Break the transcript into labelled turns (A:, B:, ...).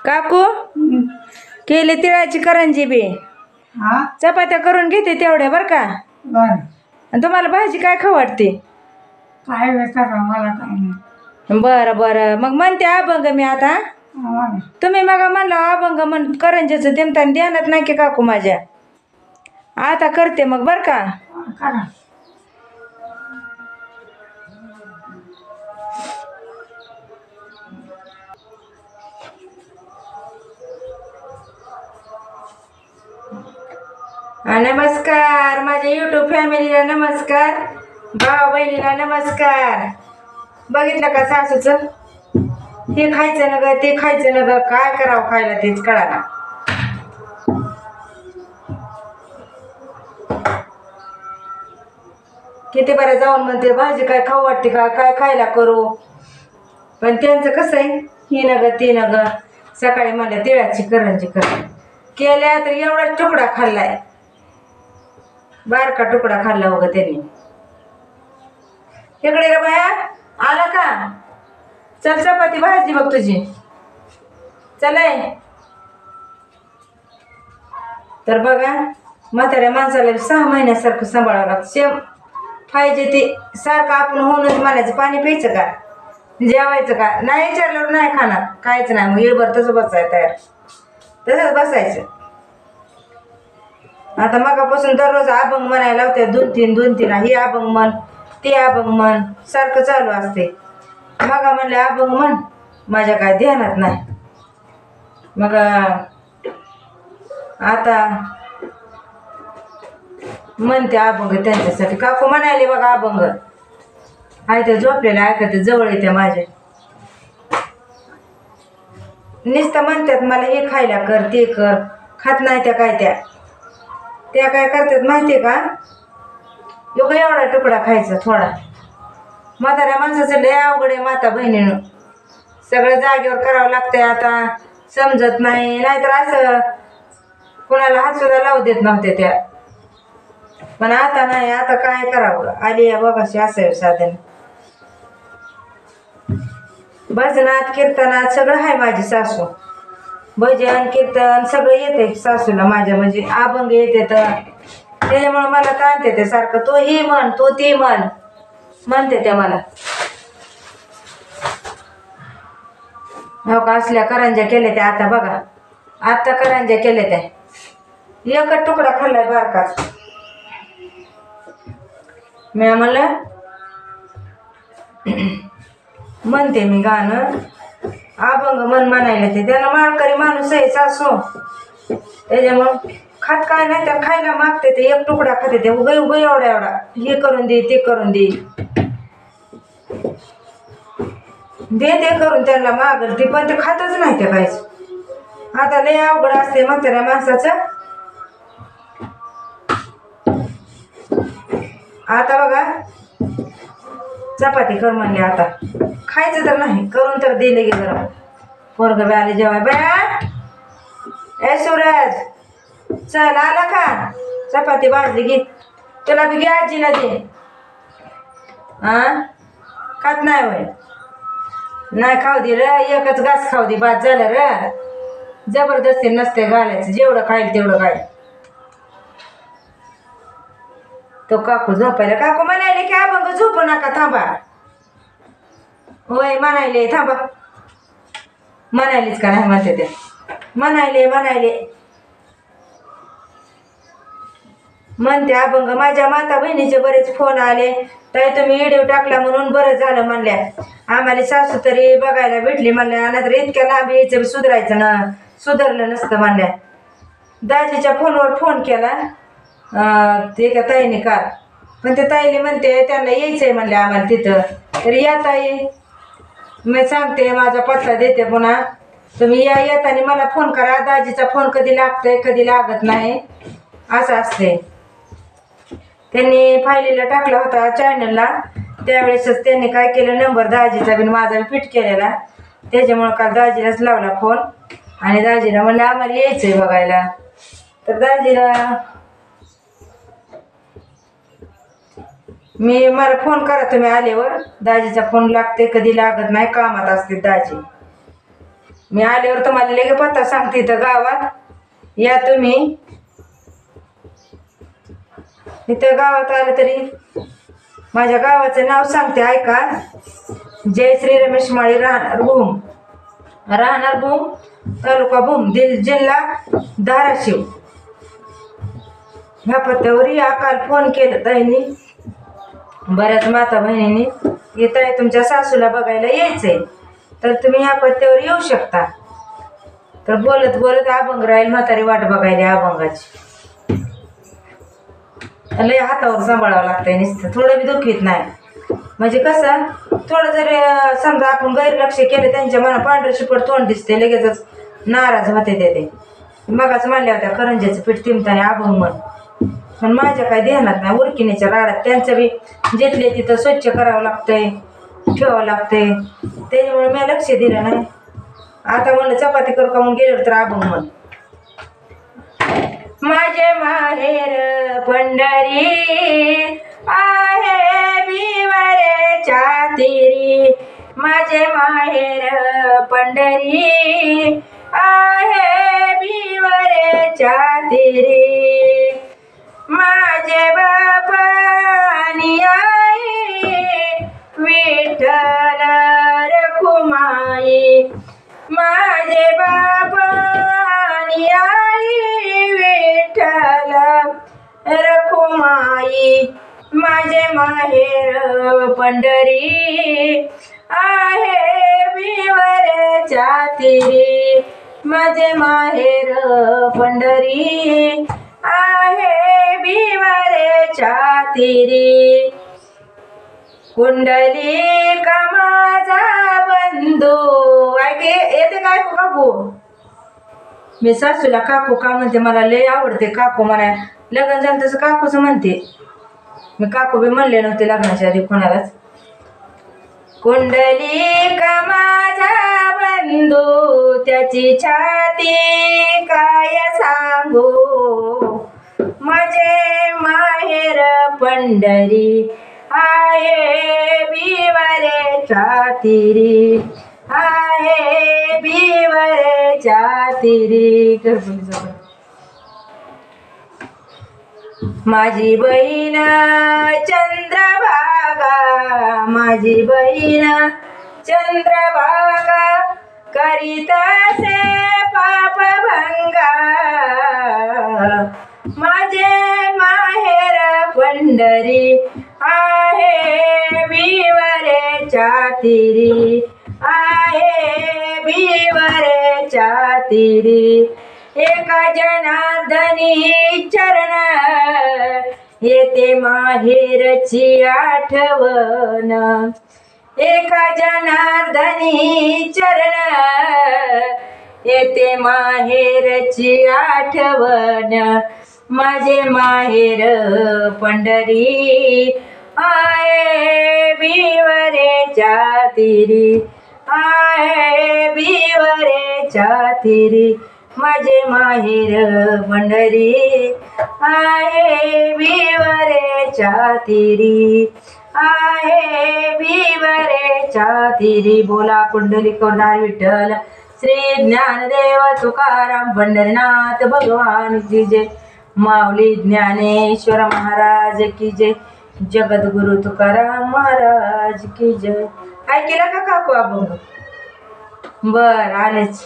A: काकू केली तिळाची करंजी बी
B: हा
A: चपात्या करून घेते तेवढ्या बरं का.
B: बर
A: आणि तुम्हाला भाजी काय खाऊ वाटते?
B: काय वेळ करा मला काय नाही
A: बरं बरं मग म्हणते अभंग मी आता.
B: आम्हाला
A: तुम्ही मग म्हणलं अभंग म्हण करंजीचं देमतान ध्यानात नाही की काकू माझ्या. आता करते मग बरं का.
B: करा
A: नमस्कार माझ्या युट्यूब फॅमिलीला नमस्कार, भाऊ बहिणीला नमस्कार. बघितलं का सासूचं? हे खायचं ना ग ते खायचं ना ग, काय करावं खायला तेच कळाना. किती बरं जाऊन म्हणते भाजी काय खाऊ वाटते का, काय खायला करू. पण त्यांचं कसं आहे, ही न ग ती न ग. सकाळी म्हणलं तिळाची करंजी कर, केल्या तर एवढा तुकडा खाल्लाय, बारका तुकडा खाल्ला बघ त्यांनी. इकडे रे बाया, आला का? चल चपाती भाजली बघ तुझी, चलाय. तर बघा म्हाताऱ्या माणसाला 6 महिन्यासारखं सांभाळावं लागतं. सेम पाहिजे ते सारखं आपण होऊनच म्हणायचं पाणी प्यायचं का, जेवायचं का, नाही विचारल्यावर नाही खाणार, खायचं नाही. मग येळभर तसं बसायचं तयार, तसंच बसायचं. आता मगापासून दररोज अभंग म्हणायला लावते, 2-3 हे अभंग म्हण ते अभंग म्हण सारखं चालू असते. मगा म्हणले अभंग म्हण, माझ्या काय ध्यानात नाही. मग आता म्हणते अभंग त्यांच्यासाठी. काकू म्हणायले बघा अभंग आहे ते झोपलेले ऐकते जवळ येते माझ्या. नुसतं म्हणतात मला हे खायला कर ते कर, खात नाही त्या काय त्या काय करतात माहितीये का, एवढा एवढा तुकडा खायचा थोडा. म्हाताऱ्या माणसाचं लय अवघड आहे माता बहिणीनं, सगळं जागेवर करावं लागतंय. आता समजत नाही, नाहीतर असं कोणाला हात सुद्धा लावू देत नव्हते त्या. पण आता नाही, आता काय करावं, आली या बघाशी असावं साधन. भजनात कीर्तनात सगळं आहे माझी सासू, भजन कीर्तन सगळं येते सासूला माझ्या, म्हणजे अभंग येते. तर त्याच्यामुळे मला ताणते ते सारखं, तो ही म्हण तो ती म्हण म्हणते ते मला. हो का, असल्या करंज्या केल्या त्या आता बघा, आता करंज्या केल्या त्या, एकच तुकडा खाल्लाय बारकाच. मी म्हणलं म्हणते मी गाणं अभंग मन म्हणायला, ते त्याला माळकरी माणूस आहे सासू, त्याच्यामुळं खात काय नाही त्या खायला मागते ते, एक तुकडा खाते ते उगा उगा एवढा एवढा, हे करून दे ते करून दे, दे ते करून त्यांना मागल ती, पण ते खातच नाही ते काहीच. आता लय अवघड असते म्हाताऱ्या माणसाचं. आता बघा चपाती कर म्हणले, आता खायचं तर नाही, करून तर दिले गे जरा. पोरग बी आले जेवाय. बया ए सूरज चल, आला का? चपाती भाजली घे, तुला बी घे आजीला दे. खात नाही वय, नाही खाऊ दे र, एकच घास खाऊ दे, बाद झालं र. जबरदस्ती नसते घालायचं, जेवढं खाईल तेवढं खाईल. तो काकू झोपायला, काकू म्हणायले की अभंग झोपू नका थांबा. होय म्हणायले थांबा, म्हणायलीच का नाही म्हणते ते, म्हणायले म्हणते अभंग. माझ्या माता बहिणीचे बरेच फोन आले, ताई तुम्ही व्हिडिओ टाकला म्हणून बरं झालं म्हणल्या, आम्हाला सासू तरी बघायला भेटली म्हणल्या, नाहीतर इतक्या लांब यायचं सुधारायचं ना, सुधारलं नसतं म्हणल्या. दाजीच्या फोनवर फोन केला ते का ताईने काल, पण ते ताईने म्हणते त्यांना यायचंय म्हणले आम्हाला तिथं. तर या ताई, मी सांगते माझा पत्ता देते पुन्हा, तुम्ही या येताना मला फोन करा. दाजीचा फोन कधी लागतंय कधी लागत नाही असं असते. त्यांनी फायलीला टाकला होता चॅनलला, त्यावेळेसच त्यांनी काय केलं, नंबर दाजीचा बी माझा बी फिट केलेला, त्याच्यामुळं काल दाजीलाच लावला फोन. आणि दाजीला म्हणलं आम्हाला यायचंय बघायला. तर दाजीला मला फोन करा तुम्ही आल्यावर, दाजीचा फोन लागते कधी लागत नाही, कामात असते दाजी. मी आल्यावर तुम्हाला लगे पत्ता सांगते इथं गावात या तुम्ही. इथं गावात आलं तरी माझ्या गावाचं नाव सांगते ऐका. जय श्री रमेश माळी, राहणार भूम, तालुका भूम, जिल्हा धाराशिव. ह्या पत्त्यावर या. काल फोन केला ताईंनी, बऱ्याच माता बहिणींनी. येत आहे तुमच्या सासूला बघायला यायचंय तर तुम्ही ह्या पत्त्यावर येऊ शकता. तर बोलत बोलत अभंग राहील, म्हातारी वाट बघायला अभंगाची. लय हातावर सांभाळावं लागतंय, नुसतं थोडं बी दुखीत नाही. म्हणजे कसं थोडं जरी समजा आपण गैरलक्ष केलं त्यांच्या मना पांढरं शिपट तोंड दिसते, लगेचच नाराज होते ते. मगाच म्हणल्या होत्या करंजाचं पीठ तिमताने अभंग म्हण, पण माझ्या काय ध्यानात नाही. उरकिनीच्या राडात त्यांचं बी जिथले तिथं स्वच्छ करावं लागतंय, ठेवावं लागतंय, त्याच्यामुळे मी लक्ष दिलं नाही. आता म्हणलं चपाती करू का, म्हणून गेलं तर अभंग म्हण. माझे माहेर पंढरी आहे बिवरेच्या तीरी, माझे माहेर पंढरी आहे बिवरेच्या तीरी. माझे बापानी आई विठ्ठल रखुमाई, माझे बापानी आई विठ्ठल रखुमाई. माझे माहेर पंढरी आहे बिवरेच्या तीरी, माझे माहेर पंढरी आहे बिवरेच्या तीरी. कुंडली का माझा बंधू, ऐके येते काय काकू? मी सासूला काकू का म्हणते, मला लय आवडते काकू म्हणाय. लग्न झालं तसं काकूच म्हणते मी. काकू बी म्हणले नव्हते लग्नाच्या आधी कोणालाच. कुंडली का माझा बंधू, त्याची छाती काय सांगू, माझे माहेर पंढरी आहे बिवरेच्या तीरी, आहे बिवरेच्या तीरी. माझी बहीण चंद्रभागा, माझी बहीण चंद्रभागा करीतासे पापभंगा, माझे माहेर पंढरी आहे बिवरेच्या तीरी, आहे बिवरेच्या तीरी. एका जनार्दनी चरण येते माहेरची आठवण, एका जनार्दनी चरण येते माहेरची आठवण. माझे माहेर पंढरी आहे बिवरेच्या तीरी, आहे बिवरेच्या तीरी. माझे माहेर पंढरी आहे बिवरेच्या तीरी, आहे बिवरेच्या तीरी. बोला पुंडलिकवरदार विठ्ठल श्री ज्ञानदेव तुकाराम पंढरीनाथ भगवान की जय. माऊली ज्ञानेश्वर महाराज की जय. जगद्गुरु तुकाराम महाराज की जय. ऐकला का काकू अभंग? बर आलेच.